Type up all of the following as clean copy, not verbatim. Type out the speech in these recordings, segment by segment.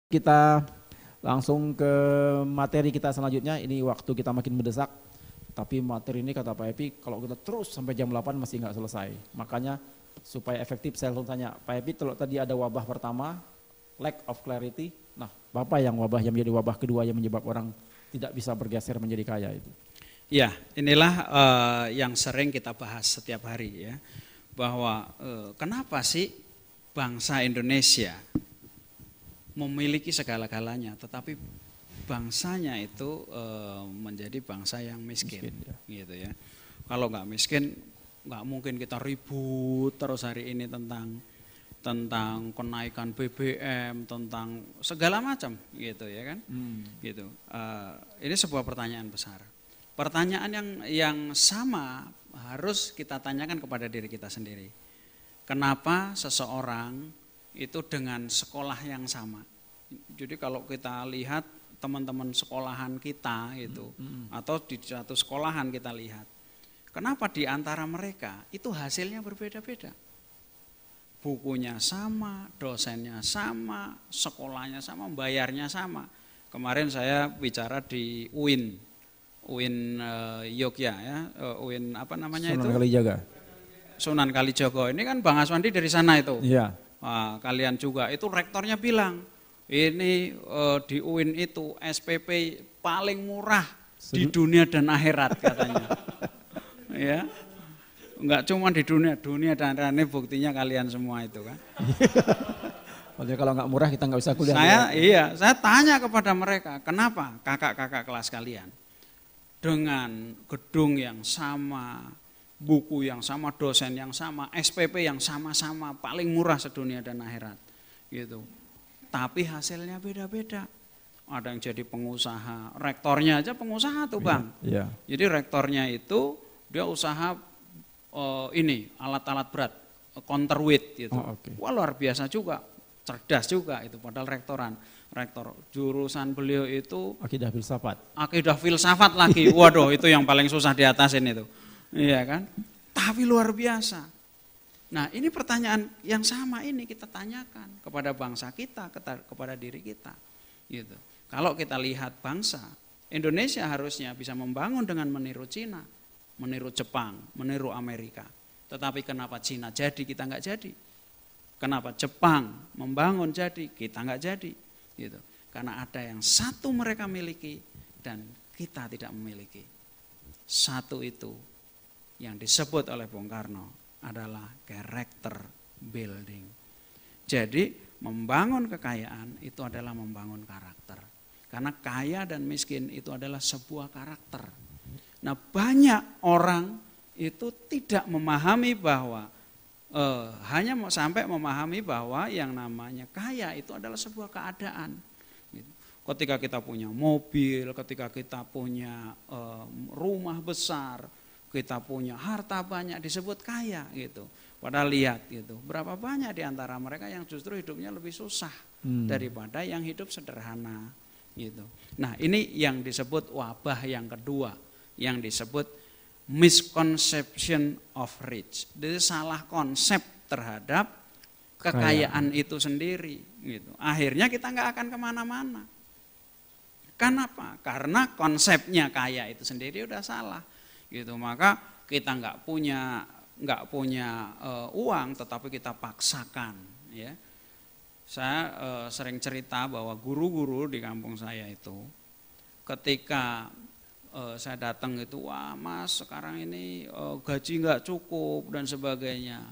Kita langsung ke materi kita selanjutnya. Ini waktu kita makin mendesak, tapi materi ini kata Pak Epi kalau kita terus sampai jam 8 masih nggak selesai. Makanya supaya efektif saya langsung tanya, Pak Epi kalau tadi ada wabah pertama, lack of clarity, nah apa yang menjadi wabah kedua yang menyebabkan orang tidak bisa bergeser menjadi kaya itu? Ya, inilah yang sering kita bahas setiap hari ya, bahwa kenapa sih bangsa Indonesia memiliki segala-galanya, tetapi bangsanya itu menjadi bangsa yang miskin ya. Gitu ya. Kalau nggak miskin, nggak mungkin kita ribut terus hari ini tentang kenaikan BBM, tentang segala macam, gitu ya kan? Gitu. Ini sebuah pertanyaan besar. Pertanyaan yang sama harus kita tanyakan kepada diri kita sendiri. Kenapa seseorang itu dengan sekolah yang sama? Jadi kalau kita lihat teman-teman sekolahan kita itu, atau di satu sekolahan kita lihat, kenapa di antara mereka itu hasilnya berbeda-beda? Bukunya sama, dosennya sama, sekolahnya sama, bayarnya sama. Kemarin saya bicara di UIN Yogyakarta ya, UIN apa namanya Sunan itu? Kalijaga. Sunan Kalijogo. Ini kan Bang Aswandi dari sana itu. Iya. Nah, kalian juga itu rektornya bilang, ini di UIN itu SPP paling murah di dunia dan akhirat katanya. Ya. Enggak cuma di dunia dan akhirat, ini buktinya kalian semua itu kan. Maksudnya kalau nggak murah kita nggak bisa kuliah. Saya tanya kepada mereka, kenapa kakak-kakak kelas kalian dengan gedung yang sama, buku yang sama, dosen yang sama, SPP yang sama-sama, paling murah sedunia dan akhirat, gitu. Tapi hasilnya beda-beda. Ada yang jadi pengusaha, rektornya aja pengusaha tuh Bang. Iya. Jadi rektornya itu dia usaha alat-alat berat, counterweight gitu. Wah luar biasa juga, cerdas juga itu padahal rektor jurusan beliau itu akidah filsafat lagi. Waduh, itu yang paling susah diatasin itu. Iya kan? Tapi luar biasa. Nah, ini pertanyaan yang sama ini kita tanyakan kepada bangsa kita, kepada diri kita. Gitu. Kalau kita lihat bangsa Indonesia harusnya bisa membangun dengan meniru Cina, meniru Jepang, meniru Amerika. Tetapi kenapa Cina jadi, kita nggak jadi? Kenapa Jepang membangun jadi, kita nggak jadi? Gitu. Karena ada yang satu mereka miliki dan kita tidak memiliki. Satu itu yang disebut oleh Bung Karno adalah character building. Jadi membangun kekayaan itu adalah membangun karakter. Karena kaya dan miskin itu adalah sebuah karakter. Nah, banyak orang itu tidak memahami bahwa hanya sampai memahami bahwa yang namanya kaya itu adalah sebuah keadaan. Ketika kita punya mobil, ketika kita punya rumah besar, kita punya harta banyak disebut kaya gitu. Padahal lihat gitu, berapa banyak di antara mereka yang justru hidupnya lebih susah daripada yang hidup sederhana gitu. Nah, ini yang disebut wabah yang kedua, yang disebut misconception of rich. Jadi salah konsep terhadap kekayaan itu sendiri gitu. Akhirnya kita nggak akan kemana-mana. Kenapa? Karena konsepnya kaya itu sendiri udah salah gitu. Maka kita nggak punya uang, tetapi kita paksakan ya. Saya sering cerita bahwa guru-guru di kampung saya itu ketika saya datang itu, wah mas sekarang ini gaji nggak cukup dan sebagainya.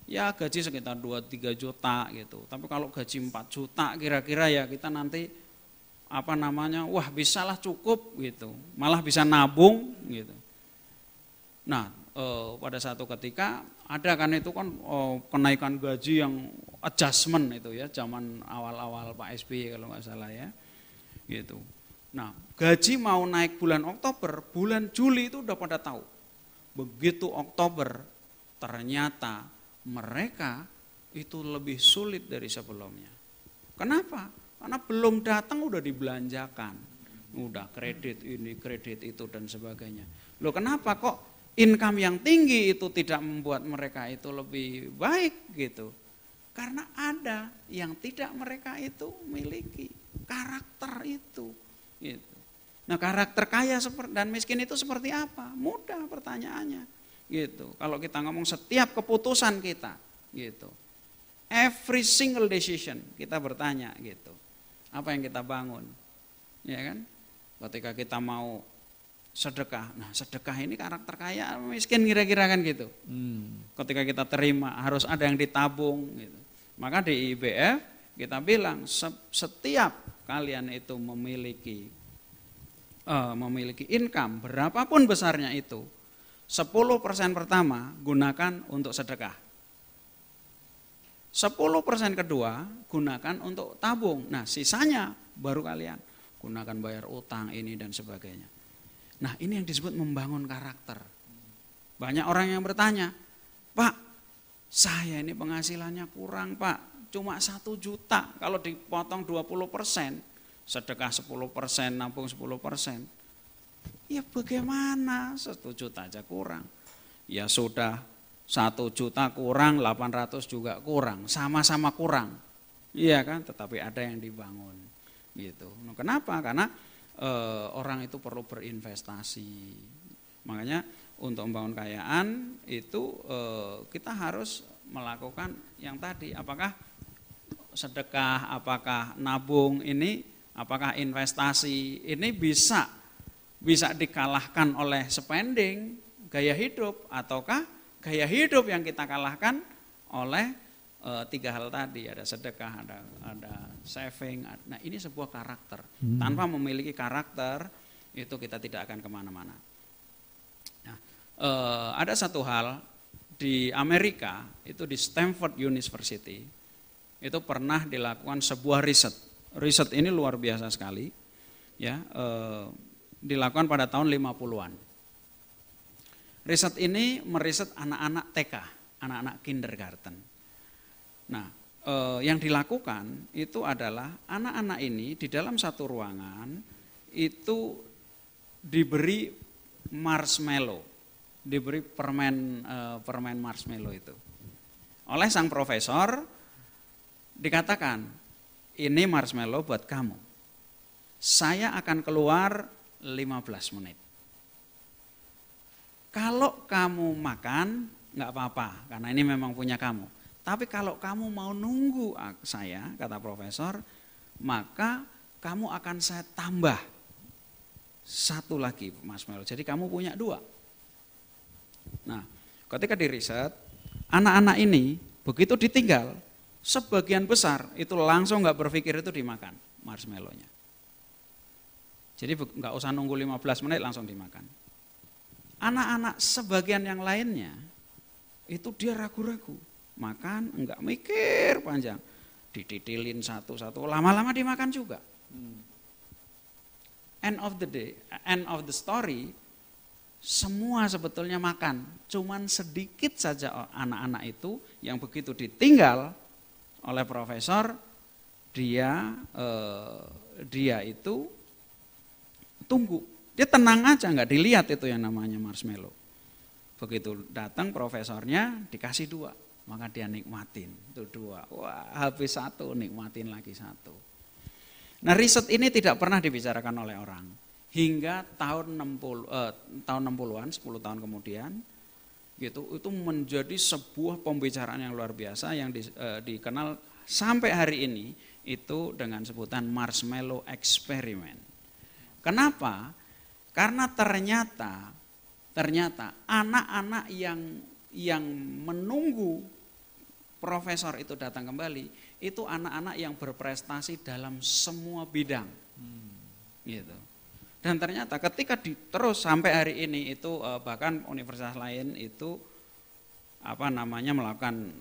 Ya gaji sekitar 2-3 juta gitu. Tapi kalau gaji 4 juta kira-kira ya kita nanti wah bisalah cukup gitu. Malah bisa nabung gitu. Nah pada satu ketika ada kan itu kan kenaikan gaji yang adjustment itu ya. Zaman awal-awal Pak SBY kalau nggak salah ya gitu. Nah, gaji mau naik bulan Oktober, bulan Juli itu udah pada tahu. Begitu Oktober, ternyata mereka itu lebih sulit dari sebelumnya. Kenapa? Karena belum datang udah dibelanjakan. Udah kredit ini, kredit itu dan sebagainya. Loh kenapa kok income yang tinggi itu tidak membuat mereka itu lebih baik gitu? Karena ada yang tidak mereka itu miliki. karakter itu. Gitu. Nah, karakter kaya dan miskin itu seperti apa? Mudah pertanyaannya. Gitu. Kalau kita ngomong setiap keputusan kita, gitu. Every single decision kita bertanya gitu. Apa yang kita bangun? Ya kan? Ketika kita mau sedekah. Nah, sedekah ini karakter kaya miskin kira-kira kan gitu. Ketika kita terima harus ada yang ditabung gitu. Maka di IBF kita bilang setiap kalian itu memiliki income berapapun besarnya itu, 10% pertama gunakan untuk sedekah. 10% kedua gunakan untuk tabung. Nah, sisanya baru kalian gunakan bayar utang ini dan sebagainya. Nah, ini yang disebut membangun karakter. Banyak orang yang bertanya, "Pak, saya ini penghasilannya kurang, Pak. Cuma 1 juta, kalau dipotong 20%, sedekah 10%, nabung 10%. Ya bagaimana? 1 juta aja kurang. Ya sudah, 1 juta kurang, 800 juga kurang. Sama-sama kurang. Iya kan? Tetapi ada yang dibangun. Gitu. Nah, kenapa? Karena orang itu perlu berinvestasi. Makanya untuk membangun kekayaan itu kita harus melakukan yang tadi. Apakah sedekah, apakah nabung ini, apakah investasi ini bisa dikalahkan oleh spending, gaya hidup, ataukah gaya hidup yang kita kalahkan oleh 3 hal tadi, ada sedekah, ada saving. Nah, ini sebuah karakter. Tanpa memiliki karakter itu kita tidak akan kemana-mana. Nah, ada satu hal di Amerika, itu di Stanford University, itu pernah dilakukan sebuah riset. Riset ini luar biasa sekali, ya, dilakukan pada tahun 50-an. Riset ini meriset anak-anak TK, anak-anak kindergarten. Nah, yang dilakukan itu adalah anak-anak ini di dalam satu ruangan itu diberi marshmallow, diberi permen marshmallow itu. Oleh sang profesor dikatakan, ini marshmallow buat kamu. Saya akan keluar 15 menit. Kalau kamu makan, nggak apa-apa, karena ini memang punya kamu. Tapi kalau kamu mau nunggu saya, kata profesor, maka kamu akan saya tambah 1 lagi marshmallow. Jadi kamu punya 2. Nah, ketika diriset, anak-anak ini begitu ditinggal, sebagian besar itu langsung nggak berpikir itu dimakan marshmallow-nya. Jadi nggak usah nunggu 15 menit langsung dimakan. Anak-anak sebagian yang lainnya itu dia ragu-ragu, makan enggak mikir panjang, dititilin satu-satu, lama-lama dimakan juga. End of the day, end of the story, semua sebetulnya makan, cuman sedikit saja anak-anak itu yang begitu ditinggal oleh profesor, dia itu tunggu, dia tenang aja, nggak dilihat itu yang namanya marshmallow. Begitu datang profesornya dikasih 2, maka dia nikmatin itu 2. Wah, habis 1 nikmatin lagi 1. Nah, riset ini tidak pernah dibicarakan oleh orang hingga tahun 60-an, 10 tahun kemudian, gitu, itu menjadi sebuah pembicaraan yang luar biasa yang dikenal sampai hari ini itu dengan sebutan marshmallow experiment. Kenapa? Karena ternyata anak-anak yang menunggu profesor itu datang kembali, itu anak-anak yang berprestasi dalam semua bidang. Gitu. Dan ternyata ketika terus sampai hari ini itu bahkan universitas lain itu melakukan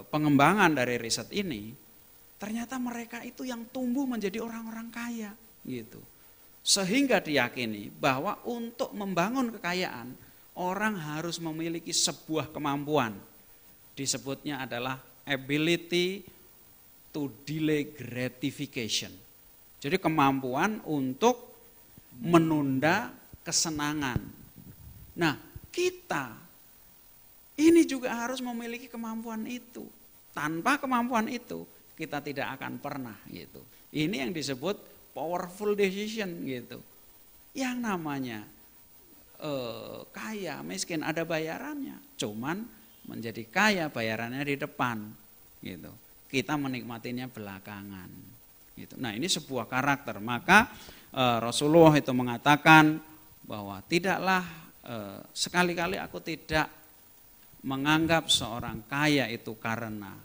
pengembangan dari riset ini, ternyata mereka itu yang tumbuh menjadi orang-orang kaya, gitu. Sehingga diyakini bahwa untuk membangun kekayaan, orang harus memiliki sebuah kemampuan. Disebutnya adalah ability to delay gratification. Jadi kemampuan untuk menunda kesenangan. Nah, kita ini juga harus memiliki kemampuan itu. Tanpa kemampuan itu, kita tidak akan pernah gitu Ini yang disebut powerful decision gitu. Yang namanya kaya, miskin ada bayarannya. Cuman menjadi kaya bayarannya di depan gitu. Kita menikmatinya belakangan gitu. Nah, ini sebuah karakter. Maka Rasulullah itu mengatakan bahwa tidaklah sekali-kali aku tidak menganggap seorang kaya itu karena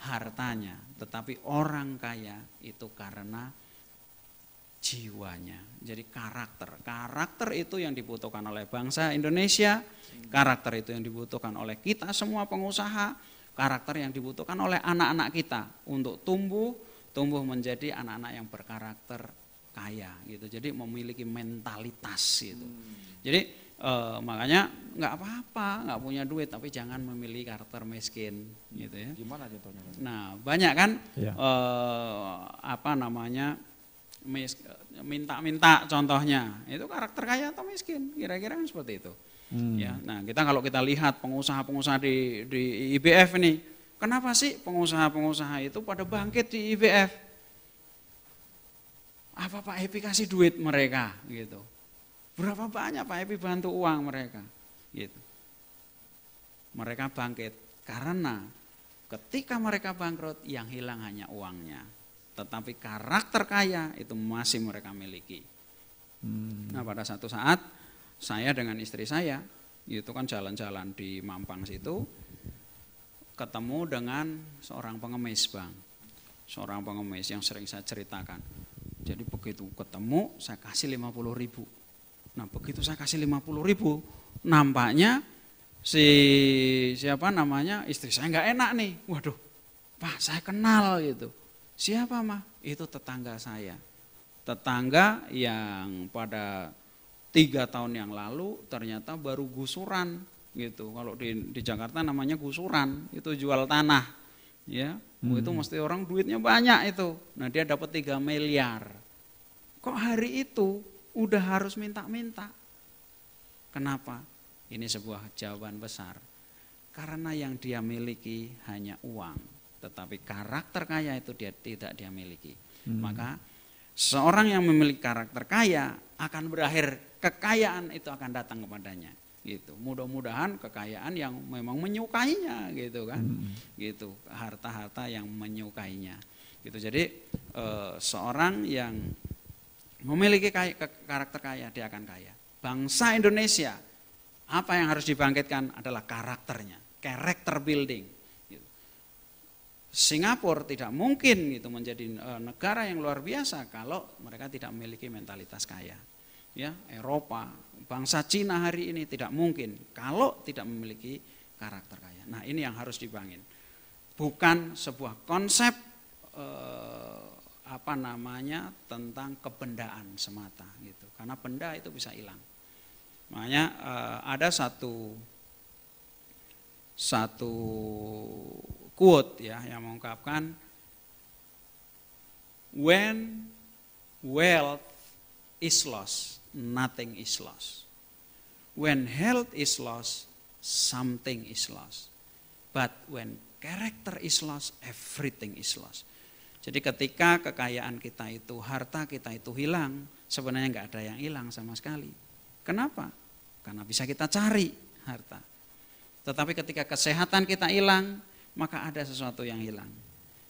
hartanya, tetapi orang kaya itu karena jiwanya. Jadi karakter itu yang dibutuhkan oleh bangsa Indonesia, karakter itu yang dibutuhkan oleh kita semua pengusaha, karakter yang dibutuhkan oleh anak-anak kita untuk tumbuh menjadi anak-anak yang berkarakter kaya gitu. Jadi memiliki mentalitas gitu. Jadi makanya nggak apa-apa nggak punya duit tapi jangan memilih karakter miskin gitu ya. Gimana contohnya? Nah, banyak kan Ya. minta-minta contohnya itu karakter kaya atau miskin, kira-kira kan seperti itu. Ya, nah kalau kita lihat pengusaha-pengusaha di IBF ini, kenapa sih pengusaha-pengusaha itu pada bangkit di IBF? Apa Pak Happy kasih duit mereka gitu? Berapa banyak Pak Happy bantu uang mereka gitu? Mereka bangkit karena ketika mereka bangkrut yang hilang hanya uangnya, tetapi karakter kaya itu masih mereka miliki. Nah, pada satu saat saya dengan istri saya itu kan jalan-jalan di Mampang situ, ketemu dengan seorang pengemis, Bang. Seorang pengemis yang sering saya ceritakan. Jadi begitu ketemu saya kasih 50.000. Nah, begitu saya kasih 50.000, nampaknya istri saya nggak enak nih. Waduh, Pak saya kenal gitu. Siapa mah? Itu tetangga saya. Tetangga yang pada 3 tahun yang lalu ternyata baru gusuran gitu. Kalau di Jakarta namanya gusuran, itu jual tanah. Ya, itu mesti orang duitnya banyak itu. Nah, dia dapat 3 miliar. Kok hari itu udah harus minta-minta? Kenapa? Ini sebuah jawaban besar. Karena yang dia miliki hanya uang, tetapi karakter kaya itu tidak dia miliki. Maka seorang yang memiliki karakter kaya akan berakhir kekayaan itu akan datang kepadanya. Gitu. Mudah-mudahan kekayaan yang memang menyukainya gitu kan. Gitu, harta-harta yang menyukainya. Gitu. Jadi seorang yang memiliki karakter kaya dia akan kaya. Bangsa Indonesia apa yang harus dibangkitkan adalah karakternya, character building. Gitu. Singapura tidak mungkin gitu menjadi negara yang luar biasa kalau mereka tidak memiliki mentalitas kaya. Ya, Eropa, bangsa Cina hari ini tidak mungkin kalau tidak memiliki karakter kaya. Nah, ini yang harus dibangun. Bukan sebuah konsep tentang kebendaan semata gitu. Karena benda itu bisa hilang. Makanya ada satu quote ya yang mengungkapkan when wealth is lost, nothing is lost. When health is lost, something is lost. But when character is lost, everything is lost. Jadi ketika kekayaan kita itu, harta kita itu hilang, sebenarnya nggak ada yang hilang sama sekali. Kenapa? Karena bisa kita cari harta. Tetapi ketika kesehatan kita hilang, maka ada sesuatu yang hilang.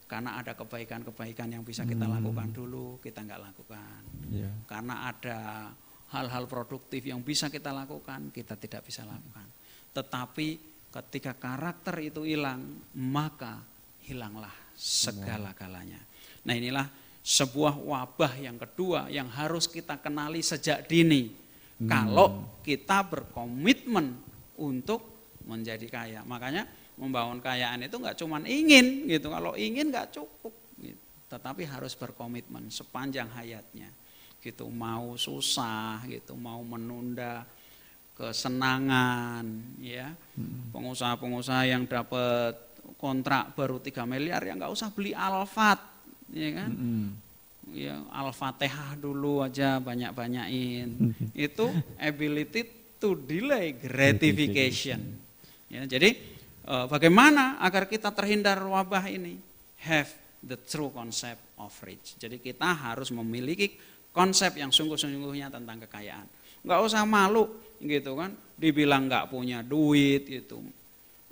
Karena ada kebaikan-kebaikan yang bisa kita lakukan dulu, kita nggak lakukan. Yeah. Karena ada hal-hal produktif yang bisa kita lakukan, kita tidak bisa lakukan. Tetapi ketika karakter itu hilang, maka hilanglah segala-galanya. Nah, inilah sebuah wabah yang kedua yang harus kita kenali sejak dini. Kalau kita berkomitmen untuk menjadi kaya. Makanya membangun kekayaan itu nggak cuma ingin gitu. Kalau ingin nggak cukup gitu. Tetapi harus berkomitmen sepanjang hayatnya. Gitu, mau susah gitu, mau menunda kesenangan ya. Pengusaha-pengusaha yang dapat kontrak baru 3 miliar ya nggak usah beli Alphard ya kan. Ya, Al-Fatihah dulu aja banyak-banyakin. Itu ability to delay gratification. Ya, jadi bagaimana agar kita terhindar wabah ini? Have the true concept of rich. Jadi kita harus memiliki konsep yang sungguh-sungguhnya tentang kekayaan. Nggak usah malu gitu kan, dibilang nggak punya duit gitu.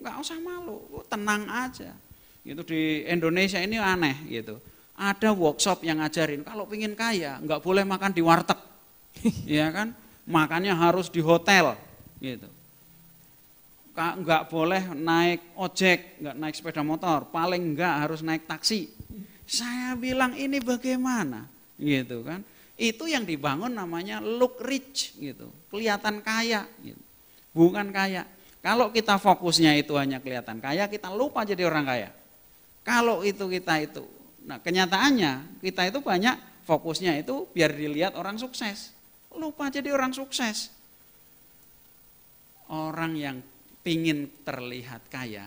Nggak usah malu, tenang aja. Gitu di Indonesia ini aneh gitu. Ada workshop yang ngajarin kalau pengen kaya nggak boleh makan di warteg, ya kan? Makannya harus di hotel, gitu. Nggak boleh naik ojek, nggak naik sepeda motor, paling nggak harus naik taksi. Saya bilang ini bagaimana, gitu kan? Itu yang dibangun namanya look rich, gitu. Kelihatan kaya, gitu. Bukan kaya. Kalau kita fokusnya itu hanya kelihatan kaya, kita lupa jadi orang kaya. Kalau itu kita itu. Nah kenyataannya kita itu banyak fokusnya itu biar dilihat orang sukses. Lupa jadi orang sukses. Orang yang pingin terlihat kaya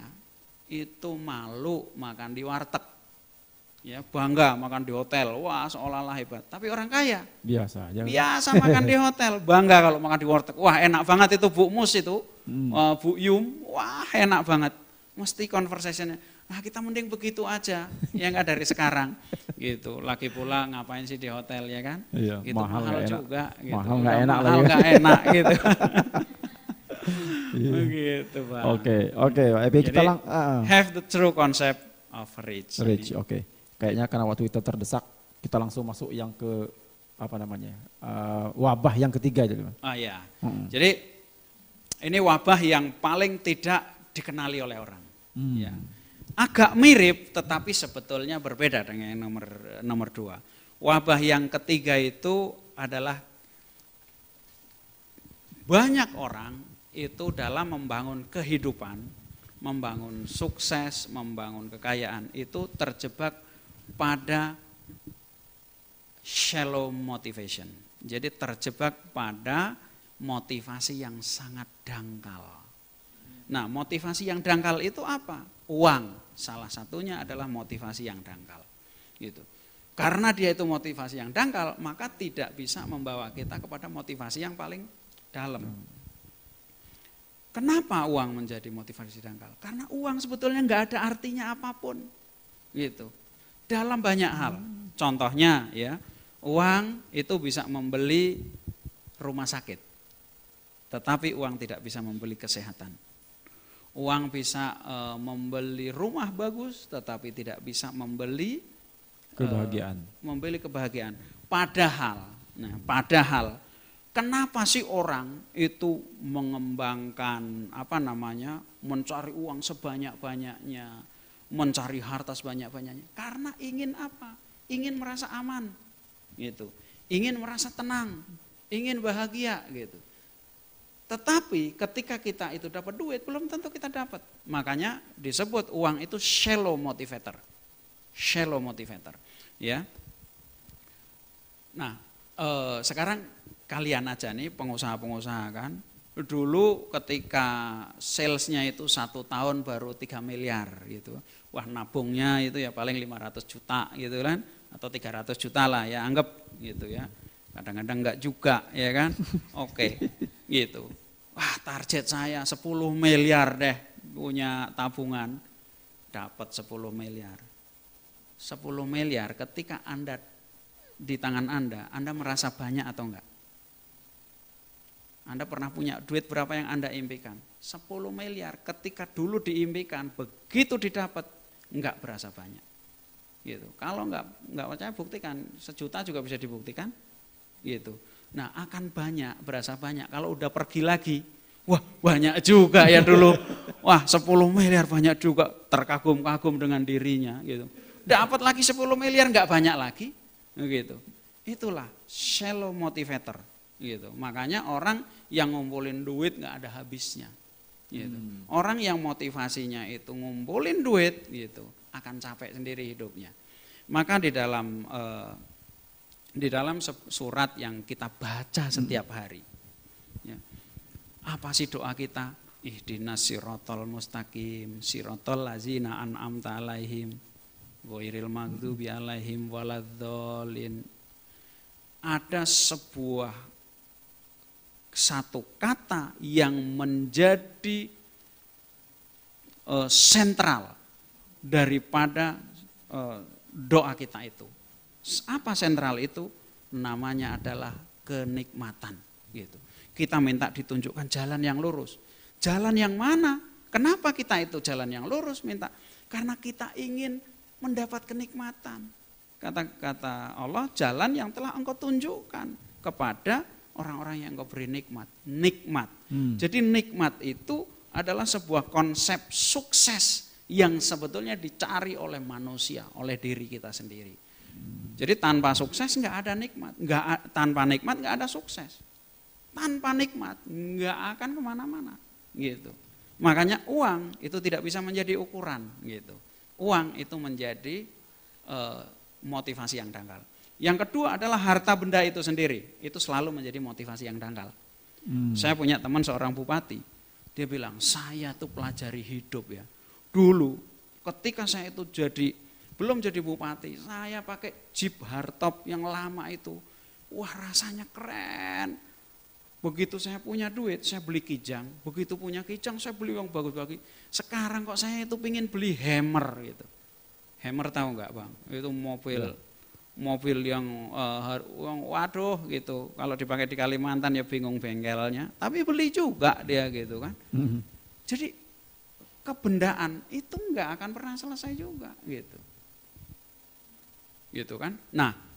itu malu makan di warteg. Ya, bangga makan di hotel, wah seolah-olah hebat. Tapi orang kaya biasa makan di hotel, bangga kalau makan di warteg. Wah enak banget itu Bu Mus itu, Bu Yum, wah enak banget. Mesti conversationnya. Nah kita mending begitu aja, ya enggak dari sekarang, gitu. Lagi pula ngapain sih di hotel ya kan? Iya, gitu, mahal juga, enak. gitu. Mahal nggak enak mahal nggak enak, gitu. Begitu Pak. Oke, Epi kita have the true concept of rich. Oke. Kayaknya karena waktu kita terdesak, kita langsung masuk yang ke apa namanya wabah yang ketiga jadi. Oh ya, jadi ini wabah yang paling tidak dikenali oleh orang. Ya. Agak mirip tetapi sebetulnya berbeda dengan yang nomor 2. Wabah yang ketiga itu adalah banyak orang itu dalam membangun kehidupan, membangun sukses, membangun kekayaan itu terjebak pada shallow motivation. Jadi terjebak pada motivasi yang sangat dangkal. Nah, motivasi yang dangkal itu apa? Uang. Salah satunya adalah motivasi yang dangkal. Gitu. Karena dia itu motivasi yang dangkal, maka tidak bisa membawa kita kepada motivasi yang paling dalam. Kenapa uang menjadi motivasi dangkal? Karena uang sebetulnya nggak ada artinya apapun. Gitu. Dalam banyak hal. Contohnya ya, uang itu bisa membeli rumah sakit. Tetapi uang tidak bisa membeli kesehatan. Uang bisa membeli rumah bagus, tetapi tidak bisa membeli kebahagiaan. Membeli kebahagiaan. Padahal, kenapa sih orang itu mengembangkan mencari uang sebanyak-banyaknya, mencari harta sebanyak-banyaknya? Karena ingin apa? Ingin merasa aman, gitu. Ingin merasa tenang, ingin bahagia, gitu. Tetapi ketika kita itu dapat duit, belum tentu kita dapat. Makanya disebut uang itu shallow motivator. Shallow motivator. Ya. Nah, sekarang kalian aja nih pengusaha-pengusaha kan. Dulu ketika salesnya itu 1 tahun baru 3 miliar gitu. Wah nabungnya itu ya paling 500 juta gitu kan. Atau 300 juta lah ya anggap gitu ya. Kadang-kadang enggak juga ya kan. Oke, gitu. Wah target saya 10 miliar deh punya tabungan. Dapat 10 miliar. 10 miliar ketika Anda di tangan Anda merasa banyak atau enggak? Anda pernah punya duit berapa yang Anda impikan? 10 miliar ketika dulu diimpikan, begitu didapat enggak berasa banyak. Gitu. Kalau enggak percaya buktikan, 1 juta juga bisa dibuktikan. Gitu. Nah akan banyak, berasa banyak. Kalau udah pergi lagi, wah banyak juga ya dulu. Wah 10 miliar banyak juga, terkagum-kagum dengan dirinya. Gitu. Dapat lagi 10 miliar nggak banyak lagi. Gitu. Itulah shallow motivator. Gitu. Makanya orang yang ngumpulin duit nggak ada habisnya. Gitu. Orang yang motivasinya itu ngumpulin duit, gitu, akan capek sendiri hidupnya. Maka di dalam surat yang kita baca setiap hari, ya, apa sih doa kita? Ihdinas siratal mustaqim, siratal ladzina an'amta alaihim, ghairil maghdubi alaihim waladhdallin. Ada satu kata yang menjadi sentral daripada doa kita itu. Apa sentral itu? Namanya adalah kenikmatan gitu. Kita minta ditunjukkan jalan yang lurus. Jalan yang mana? Kenapa kita itu jalan yang lurus minta? Karena kita ingin mendapat kenikmatan. Kata Allah, jalan yang telah engkau tunjukkan kepada orang-orang yang engkau beri nikmat. Nikmat. Jadi nikmat itu adalah sebuah konsep sukses yang sebetulnya dicari oleh manusia, oleh diri kita sendiri. Jadi tanpa sukses nggak ada nikmat, tanpa nikmat nggak ada sukses. Tanpa nikmat nggak akan kemana-mana, gitu. Makanya uang itu tidak bisa menjadi ukuran, gitu. Uang itu menjadi motivasi yang dangkal. Yang kedua adalah harta benda itu sendiri, itu selalu menjadi motivasi yang dangkal. Saya punya teman seorang bupati, dia bilang saya tuh pelajari hidup ya. Dulu ketika saya itu belum jadi bupati, saya pakai Jeep hardtop yang lama itu, wah rasanya keren. Begitu saya punya duit, saya beli Kijang. Begitu punya Kijang, saya beli yang bagus-bagus. Sekarang kok saya itu pingin beli Hammer gitu. Hammer tahu nggak bang? Itu mobil yang waduh gitu. Kalau dipakai di Kalimantan ya bingung bengkelnya. Tapi beli juga dia gitu kan. Jadi kebendaan itu nggak akan pernah selesai juga gitu. Gitu kan? Nah.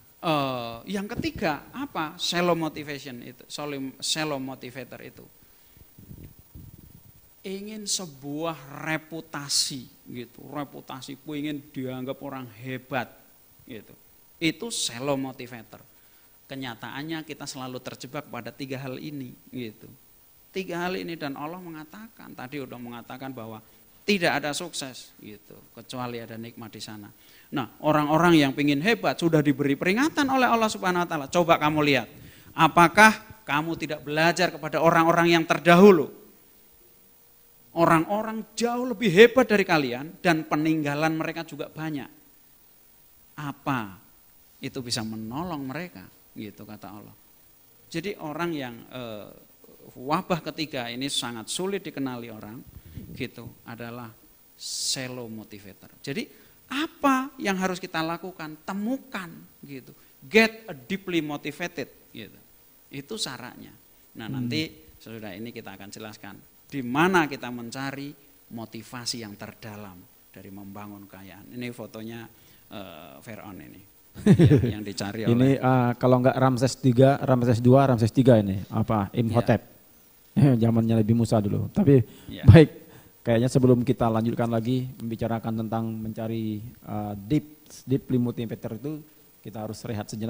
Yang ketiga apa? Shallow motivation itu, shallow motivator itu ingin sebuah reputasi gitu, reputasi, ingin dianggap orang hebat gitu. Itu shallow motivator. Kenyataannya kita selalu terjebak pada 3 hal ini gitu. 3 hal ini dan Allah mengatakan, tadi udah mengatakan bahwa tidak ada sukses gitu, kecuali ada nikmat di sana. Nah, orang-orang yang ingin hebat sudah diberi peringatan oleh Allah Subhanahu wa taala. Coba kamu lihat, apakah kamu tidak belajar kepada orang-orang yang terdahulu? Orang-orang jauh lebih hebat dari kalian dan peninggalan mereka juga banyak. Apa itu bisa menolong mereka? Gitu kata Allah. Jadi orang yang wabah ketiga ini sangat sulit dikenali orang, gitu, adalah shallow motivator. Jadi apa yang harus kita lakukan? Temukan gitu. Get a deeply motivated gitu. Itu syaratnya. Nah, nanti sesudah ini kita akan jelaskan di mana kita mencari motivasi yang terdalam dari membangun kekayaan. Ini fotonya Firaun ini. Yang dicari oleh ini kalau enggak Ramses II, Ramses II, Ramses III ini apa? Imhotep. Zamannya Nabi Musa dulu. Tapi baik. Kayaknya sebelum kita lanjutkan lagi membicarakan tentang mencari deeply motivator itu, kita harus rehat sejenak.